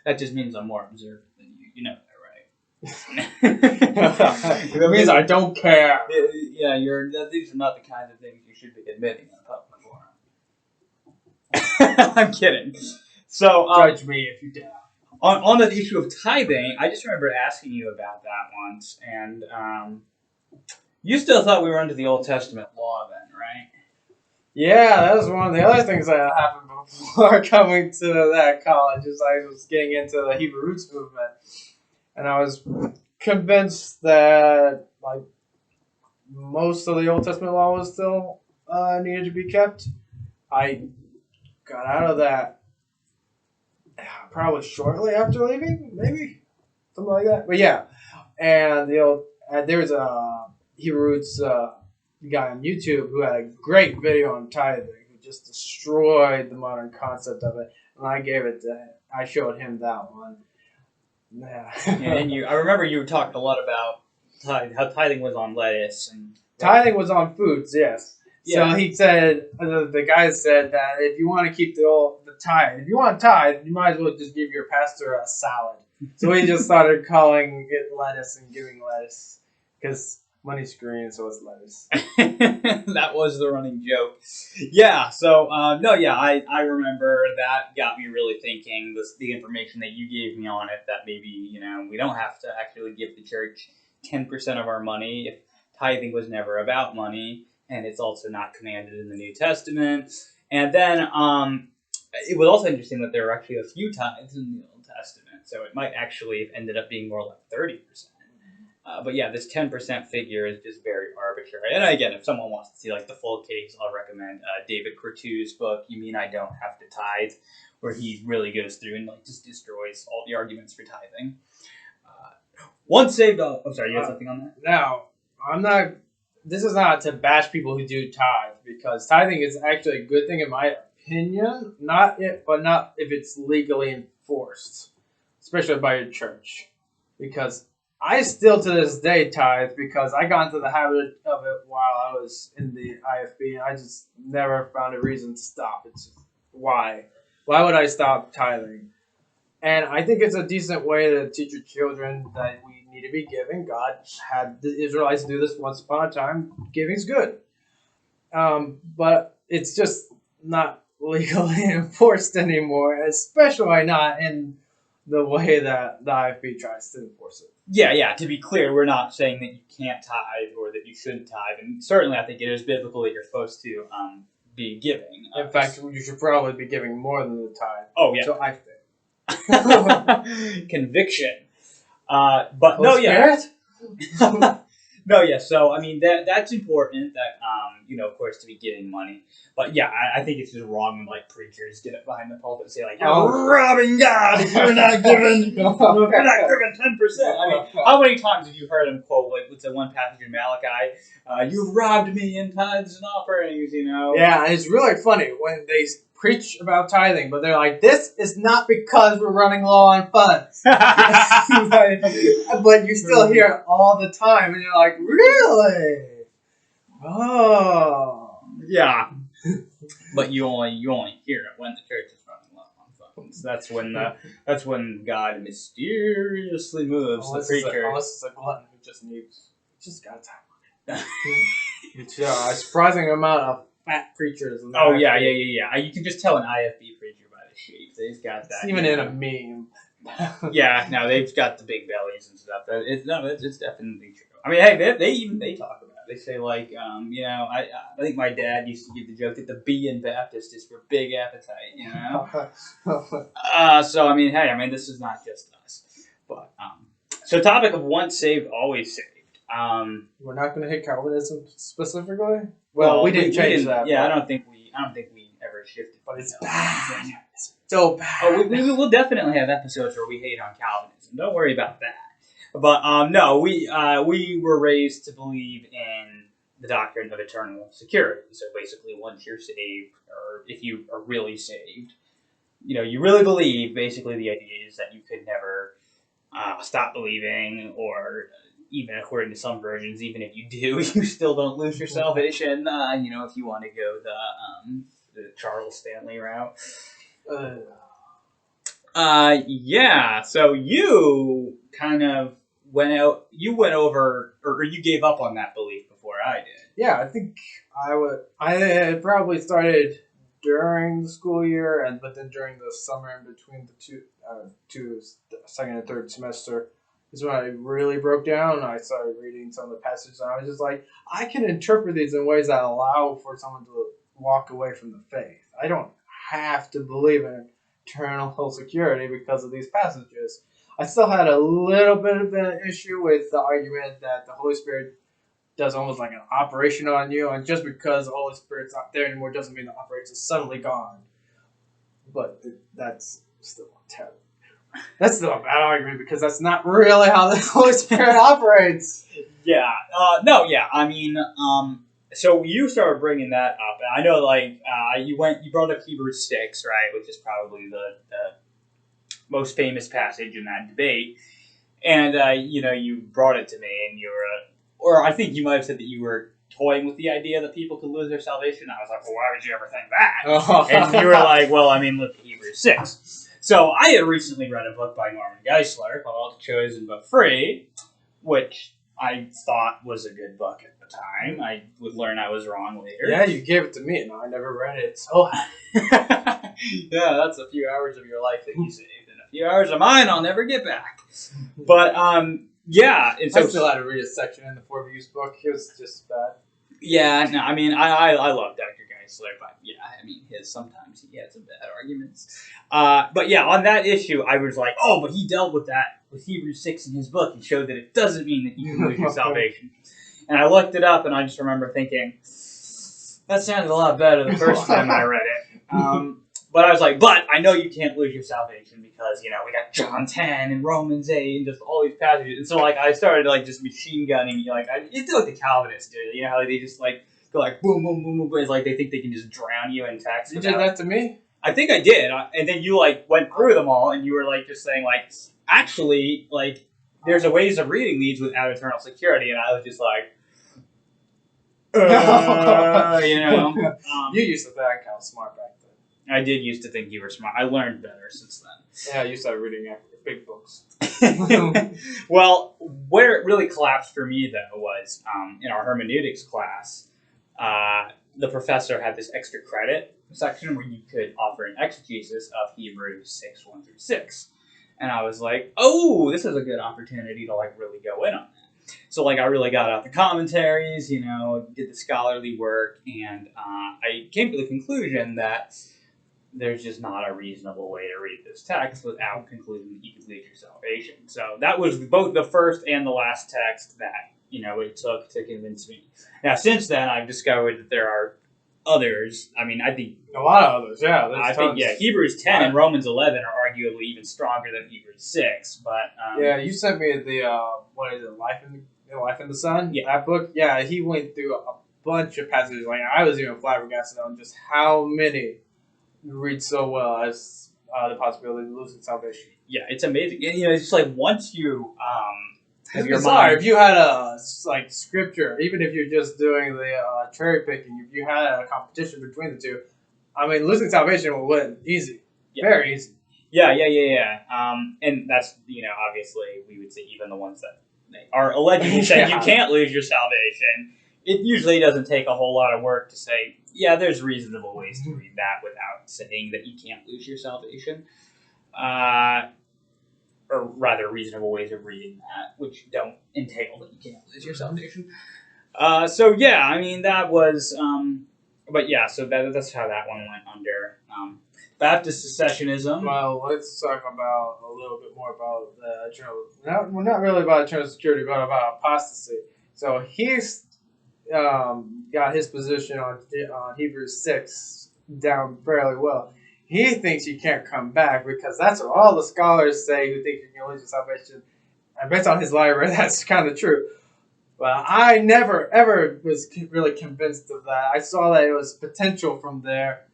that just means I'm more observant than you. You know that, right? That means I don't care. Yeah, these are not the kinds of things you should be admitting in a public forum. I'm kidding. So judge me if you dare. On the issue of tithing, I just remember asking you about that once, and you still thought we were under the Old Testament law then, right? Yeah, that was one of the other things that happened before coming to that college, is I was getting into the Hebrew Roots movement, and I was convinced that like most of the Old Testament law was still needed to be kept. I got out of that probably shortly after leaving, maybe something like that. But yeah, and there's a Hebrew Roots guy on YouTube who had a great video on tithing, who just destroyed the modern concept of it, and I showed him that one. Yeah. And I remember you talked a lot about how tithing was on lettuce and tithing was on foods, yes. Yeah. So he said, the guy said that if you want to keep the tithe, if you want to tithe, you might as well just give your pastor a salad. So he just started calling it lettuce and giving lettuce because money's green, so it's lettuce. That was the running joke. Yeah. So I remember that got me really thinking. The information that you gave me on it, that maybe we don't have to actually give the church 10% of our money if tithing was never about money, and it's also not commanded in the New Testament. And then it was also interesting that there were actually a few tithes in the Old Testament, so it might actually have ended up being more like 30%. But yeah, this 10% figure is just very arbitrary. And again, if someone wants to see like the full case, I'll recommend David Croutou's book, You Mean I Don't Have to Tithe, where he really goes through and like just destroys all the arguments for tithing. Once saved, I'm sorry, you had something on that? No, I'm not. This is not to bash people who do tithe, because tithing is actually a good thing in my opinion. Not if it's legally enforced, especially by your church, because I still to this day tithe because I got into the habit of it while I was in the IFB, and I just never found a reason to stop. It's just, why? Why would I stop tithing? And I think it's a decent way to teach your children that we need to be giving. God had the Israelites do this once upon a time. Giving's good. But it's just not legally enforced anymore, especially not in the way that the IFB tries to enforce it. Yeah, to be clear, we're not saying that you can't tithe or that you shouldn't tithe. And certainly I think it is biblical that you're supposed to be giving. In fact, you should probably be giving more than the tithe. Oh, yeah. So I think. Conviction. But no, yeah. No, yeah. So I mean that's important. That of course, to be giving money. But yeah, I think it's just wrong when like preachers get up behind the pulpit and say like, "You're robbing God if you're not giving, if you're not giving 10%." I mean, how many times have you heard him quote like what's that one passage in Malachi? "You've robbed me in tithes and offerings." Yeah, and it's really funny when they preach about tithing, but they're like, "This is not because we're running low on funds." But you still hear it all the time, and you're like, "Really? Oh, yeah." But you only hear it when the church is running low on funds. That's when God mysteriously moves the preacher. Unless it's a glutton who just got time. A surprising amount of fat preachers. Oh yeah. You can just tell an IFB preacher by the shape. They've got that. It's even in a meme. Yeah, no, they've got the big bellies and stuff. It's definitely true. I mean, hey, they talk about it. They say like, I think my dad used to give the joke that the B in Baptist is for big appetite. So I mean, this is not just us, but so topic of once saved, always saved. We're not going to hit Calvinism specifically. Well, we didn't change that. Yeah, I don't think we ever shifted. But it's bad. It's so bad. Oh, we will definitely have episodes where we hate on Calvinism. Don't worry about that. But no, we were raised to believe in the doctrine of eternal security. So basically, once you're saved, or if you are really saved, you really believe. Basically, the idea is that you could never stop believing, or even according to some versions, even if you do, you still don't lose your salvation. If you want to go the Charles Stanley route. Yeah. So you kind of went over, or you gave up on that belief before I did. Yeah, I think I had probably started during the school year, but then during the summer in between the two second and third semester is when I really broke down. I started reading some of the passages, and I was just like, I can interpret these in ways that allow for someone to walk away from the faith. I don't have to believe in eternal security because of these passages. I still had a little bit of an issue with the argument that the Holy Spirit does almost like an operation on you, and just because the Holy Spirit's not there anymore doesn't mean the operation is suddenly gone. But that's still terrible. That's still a bad argument because that's not really how the Holy Spirit operates. Yeah. No. Yeah. I mean, So you started bringing that up, and I know, like, you brought up Hebrews 6, right, which is probably the most famous passage in that debate, and you brought it to me, and you were, or I think you might have said that you were toying with the idea that people could lose their salvation. I was like, well, why would you ever think that? And you were like, well, I mean, look at Hebrews 6. So I had recently read a book by Norman Geisler called Chosen But Free, which I thought was a good book at the time. I would learn I was wrong later. Yeah, you gave it to me, and I never read it. So yeah, that's a few hours of your life that you saved, and a few hours of mine I'll never get back. But yeah, and so I still had to read a section in the Four Views book. It was just bad. Yeah, no, I mean, I love Dr. Geisler, but yeah, I mean, sometimes he had some bad arguments. But yeah, on that issue, I was like, oh, but he dealt with that with Hebrews 6 in his book. He showed that it doesn't mean that you can lose your salvation. And I looked it up, and I just remember thinking, that sounded a lot better the first time I read it. But I was like, but I know you can't lose your salvation because, we got John 10 and Romans 8 and just all these passages. And so, like, I started, like, just machine gunning. It's like the Calvinists do. You know how they just, like, go like, boom, boom, boom, boom. It's like they think they can just drown you in text. You did that to me? I think I did. And then you, like, went through them all, and you were, like, just saying, like, actually, like, there's a ways of reading these without eternal security. And I was just like, you used to think I kind of smart back then. I did used to think you were smart. I learned better since then. Yeah, you started reading big books. Well, where it really collapsed for me, though, was in our hermeneutics class. The professor had this extra credit section where you could offer an exegesis of Hebrews 6, 1 through 6. And I was like, oh, this is a good opportunity to, like, really go in on that. So, like, I really got out the commentaries, did the scholarly work, and I came to the conclusion that there's just not a reasonable way to read this text without concluding that you can lose your salvation. So that was both the first and the last text that, it took to convince me. Now, since then, I've discovered that there are others. I mean, I think a lot of others, yeah. I think Hebrews 10 and Romans 11 are arguably even stronger than Hebrews 6. But yeah, you sent me the what is it, Life in the Sun? Yeah, that book. Yeah, he went through a bunch of passages. Like I was even flabbergasted on just how many read so well as the possibility of losing salvation. Yeah, it's amazing. It's just like once you have your bizarre. mind. If you had a scripture, even if you're just doing the cherry picking, if you had a competition between the two, I mean, losing salvation will win easy, very easy. Yeah. And that's obviously we would say even the ones that are allegedly saying you can't lose your salvation. It usually doesn't take a whole lot of work to say, yeah, there's reasonable ways to read that without saying that you can't lose your salvation. Or rather, reasonable ways of reading that, which don't entail that you can't lose your salvation. So, yeah, I mean, that was... but, yeah, so that's how that one went under. Baptist secessionism. Well, let's talk about a little bit more about the eternal... Not really about eternal security, but about apostasy. So, he's... got his position on Hebrews 6 down fairly well. He thinks you can't come back because that's what all the scholars say who think you can lose your salvation. And based on his library, that's kind of true. But I never, ever was really convinced of that. I saw that it was potential from there,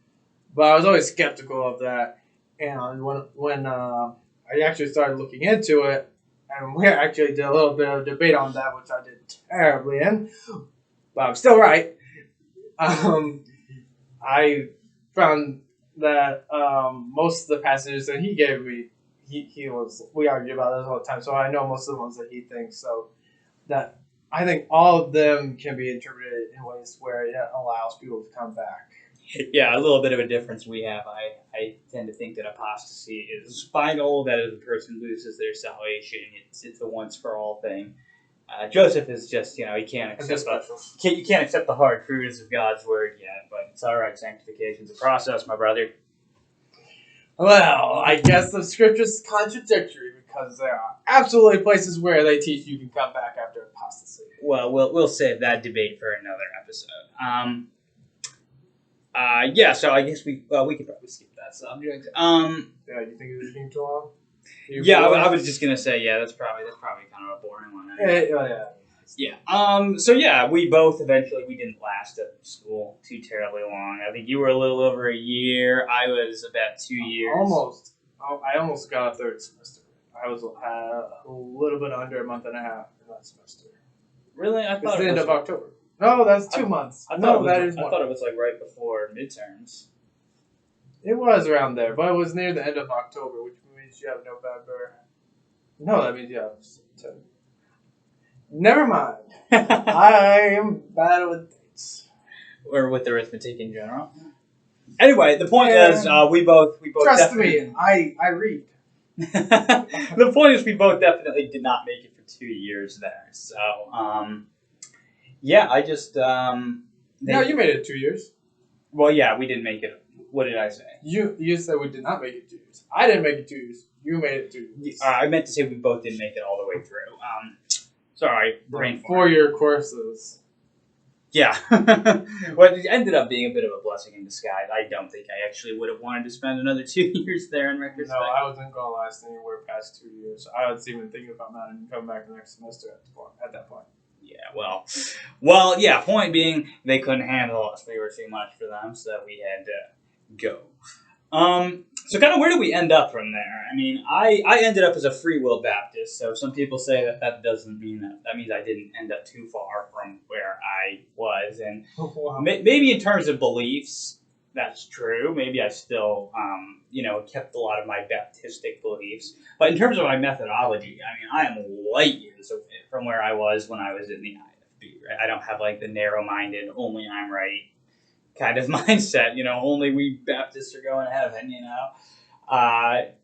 but I was always skeptical of that. And when I actually started looking into it, and we actually did a little bit of debate on that, which I did terribly in, but I'm still right. I found that most of the passages that he gave me, we argue about this all the time, so I know most of the ones that he thinks. So that I think all of them can be interpreted in ways where it allows people to come back. Yeah, a little bit of a difference we have. I tend to think that apostasy is final, that if a person loses their salvation, it's a once for all thing. Joseph is just, he can't accept you can't accept the hard truths of God's word yet, but it's all right. Sanctification's a process, my brother. Well, I guess the scripture's contradictory because there are absolutely places where they teach you can come back after apostasy. Well, we'll save that debate for another episode. Yeah, so I guess we could probably skip that subject. Yeah, you think it's being too long? I was just gonna say, yeah, that's probably kind of a boring one. Yeah. Yeah. So yeah, we both eventually we didn't last at school too terribly long. I think you were a little over a year. I was about 2 years. Almost. I almost got a third semester. I was a little bit under a month and a half in that semester. Really? I thought it's the end of October. No, that's 2 months. I thought it was like right before midterms. It was around there, but it was near the end of October, which means you have November. No, that means you have September. Never mind. I am bad with dates. Or with arithmetic in general. Anyway, the point is, we both trust me. I read. The point is, we both definitely did not make it for 2 years there. So, yeah, I just. No, you made it 2 years. Well, yeah, we didn't make it. What did I say? You said we did not make it 2 years. I didn't make it 2 years. You made it 2 years. I meant to say we both didn't make it all the way through. Sorry, brain fart. 4-year courses. Yeah. Well, it ended up being a bit of a blessing in disguise. I don't think I actually would have wanted to spend another 2 years there in retrospect. No, I wasn't going to last anywhere past 2 years. I was even thinking about not even coming back the next semester at that point. Yeah, well, yeah, point being, they couldn't handle us. We were too much for them, so we had to go. So kind of where do we end up from there? I mean, I ended up as a free will Baptist, so some people say that doesn't mean that. That means I didn't end up too far from where I was. And maybe in terms of beliefs, that's true. Maybe I still, kept a lot of my Baptistic beliefs. But in terms of my methodology, I mean, I am light years from where I was when I was in the IFB, right? I don't have like the narrow-minded, only I'm right kind of mindset, only we Baptists are going to heaven,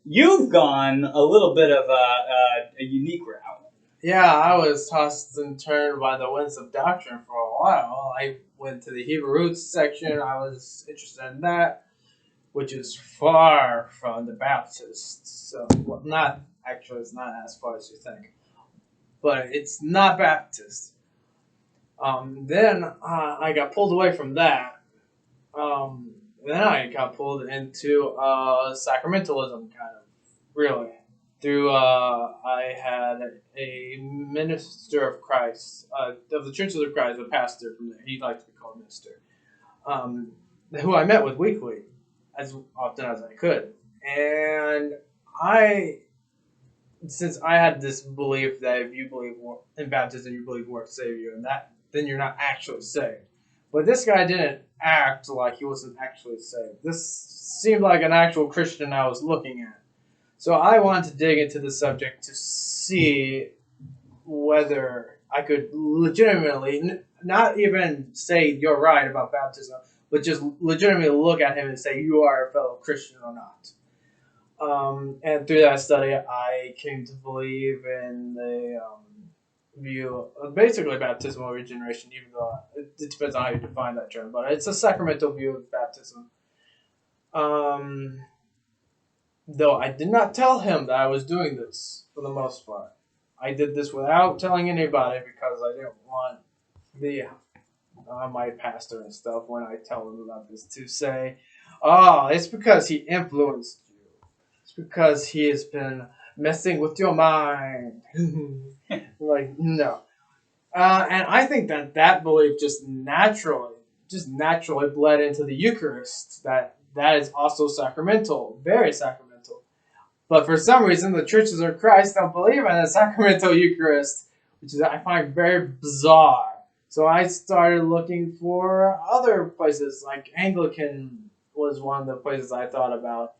You've gone a little bit of a unique route. Yeah, I was tossed and turned by the winds of doctrine for a while. I went to the Hebrew roots section. I was interested in that, which is far from the Baptists. So, well, it's not as far as you think. But it's not Baptist. Then I got pulled away from that. Then I got pulled into sacramentalism, kind of, really. Through, I had a minister of Christ, of the Churches of Christ, a pastor from there. He liked to be called minister, who I met with weekly, as often as I could. And since I had this belief that if you believe in baptism, you believe works save you, and then you're not actually saved. But this guy didn't act like he wasn't actually saved. This seemed like an actual Christian I was looking at. So I wanted to dig into the subject to see whether I could legitimately, not even say you're right about baptism, but just legitimately look at him and say you are a fellow Christian or not. And through that study, I came to believe in the view of basically baptismal regeneration, even though it depends on how you define that term, but it's a sacramental view of baptism. Though I did not tell him that I was doing this for the most part. I did this without telling anybody because I didn't want my pastor and stuff, when I tell them about this, to say, oh, it's because he influenced you. It's because he has been messing with your mind. Like, no. And I think that belief just naturally bled into the Eucharist. That is also sacramental, very sacramental. But for some reason, the Churches of Christ don't believe in the sacramental Eucharist, which is, I find, very bizarre. So I started looking for other places, like Anglican was one of the places I thought about,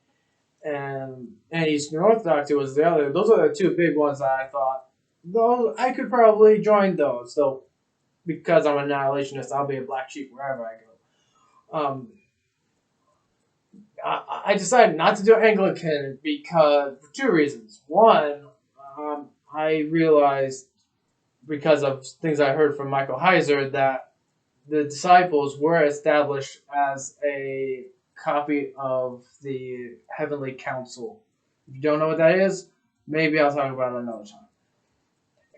and Eastern Orthodoxy was the other. Those are the two big ones that I thought, though I could probably join those. So because I'm a annihilationist, I'll be a black sheep wherever I go. I decided not to do Anglican because for two reasons. One, I realized, because of things I heard from Michael Heiser, that the disciples were established as a copy of the Heavenly Council. If you don't know what that is, maybe I'll talk about it another time.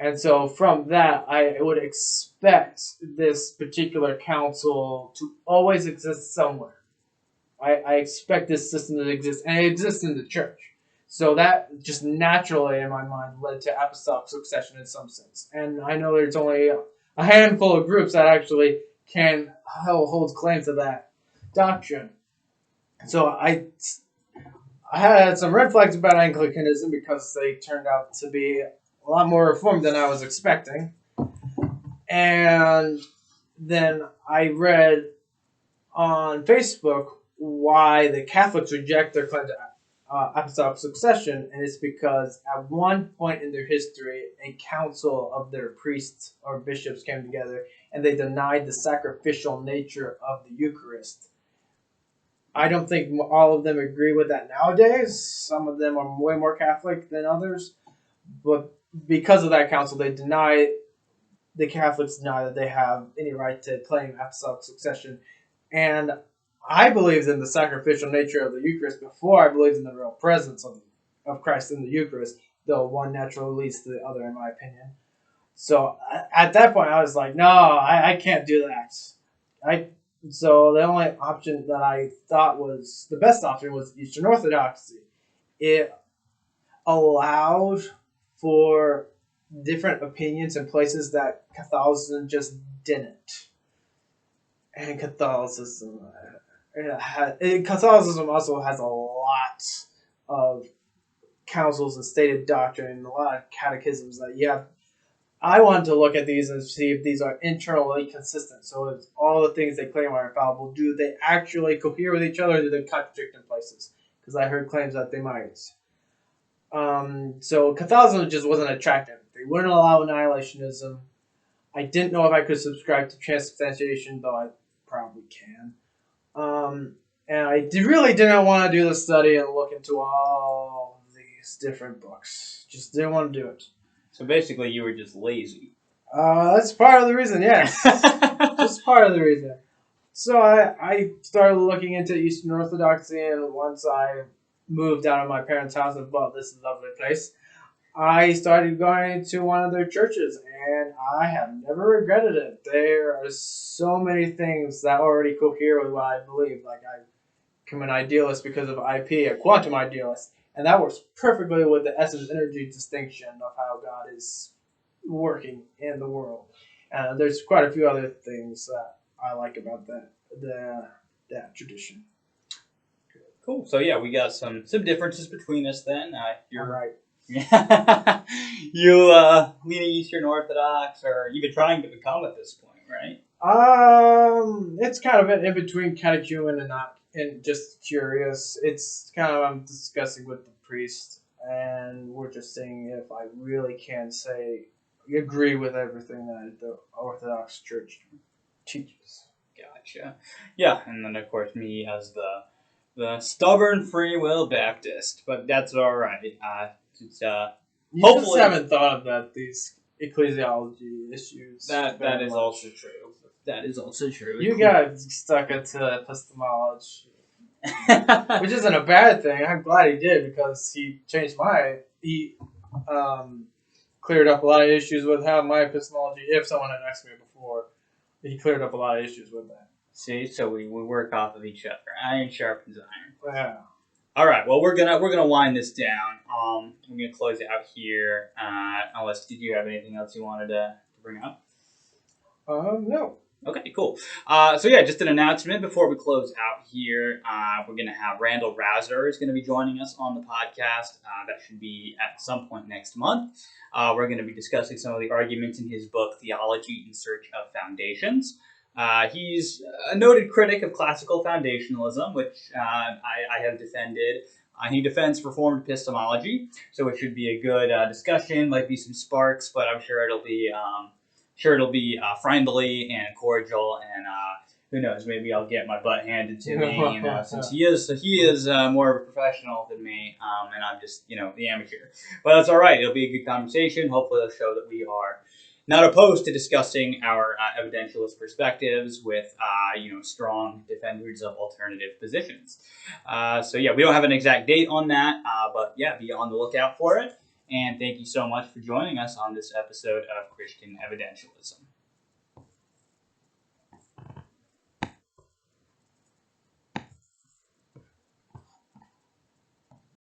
And so from that, I would expect this particular council to always exist somewhere. I expect this system to exist, and it exists in the church. So that just naturally, in my mind, led to apostolic succession in some sense. And I know there's only a handful of groups that actually can hold claim to that doctrine. So I had some red flags about Anglicanism because they turned out to be a lot more reformed than I was expecting. And then I read on Facebook why the Catholics reject their claim to apostolic succession, and it's because at one point in their history, a council of their priests or bishops came together and they denied the sacrificial nature of the Eucharist. I don't think all of them agree with that nowadays. Some of them are way more Catholic than others, but because of that council, the Catholics deny that they have any right to claim apostolic succession. And I believed in the sacrificial nature of the Eucharist before I believed in the real presence of Christ in the Eucharist, though one naturally leads to the other, in my opinion. So at that point, I was like, no, I can't do that. So the only option that I thought was the best option was Eastern Orthodoxy. It allowed for different opinions in places that Catholicism just didn't. And Catholicism also has a lot of councils and stated doctrine and a lot of catechisms that you have. I wanted to look at these and see if these are internally consistent. So if all the things they claim are infallible, do they actually cohere with each other, or do they contradict in places? Because I heard claims that they might. So Catholicism just wasn't attractive. They wouldn't allow annihilationism. I didn't know if I could subscribe to transubstantiation, though I probably can. And I really didn't want to do the study and look into all these different books. Just didn't want to do it. So basically, you were just lazy. That's part of the reason, yes. Just part of the reason. So I started looking into Eastern Orthodoxy, and once I moved out of my parents' house and thought this is a lovely place, I started going to one of their churches, and I have never regretted it. There are so many things that already cohere with what I believe. Like, I become an idealist because of IP, a quantum idealist, and that works perfectly with the essence-energy distinction of how God is working in the world. And there's quite a few other things that I like about that tradition. Cool. So yeah, we got some differences between us then. You're right. You leaning Eastern Orthodox, or you've been trying to become at this point, right? It's kind of an in between catechumen and just curious. It's kind of I'm discussing with the priest, and we're just seeing if I really can agree with everything that the Orthodox Church teaches. Gotcha. Yeah, and then of course me as the stubborn free will Baptist, but that's all right. You just haven't thought about these ecclesiology issues. That is also true. That is also true. You got stuck into epistemology, which isn't a bad thing. I'm glad he did, because he changed he cleared up a lot of issues with how my epistemology. If someone had asked me before, he cleared up a lot of issues with that. See, so we work off of each other. Iron sharpens iron. Yeah. All right. Well, we're gonna wind this down. I'm gonna close it out here. Unless, did you have anything else you wanted to bring up? No. Okay, cool. So yeah, just an announcement before we close out here. We're gonna have Randall Rouser is gonna be joining us on the podcast. That should be at some point next month. We're gonna be discussing some of the arguments in his book, Theology in Search of Foundations. He's a noted critic of classical foundationalism, which I have defended. He defends Reformed epistemology, so it should be a good discussion. Might be some sparks, but I'm sure it'll be friendly and cordial. And who knows? Maybe I'll get my butt handed to me. Since he is more of a professional than me, and I'm just the amateur. But that's all right. It'll be a good conversation. Hopefully, it'll show that we are not opposed to discussing our evidentialist perspectives with strong defenders of alternative positions. So yeah, we don't have an exact date on that, but yeah, be on the lookout for it. And thank you so much for joining us on this episode of Christian Evidentialism.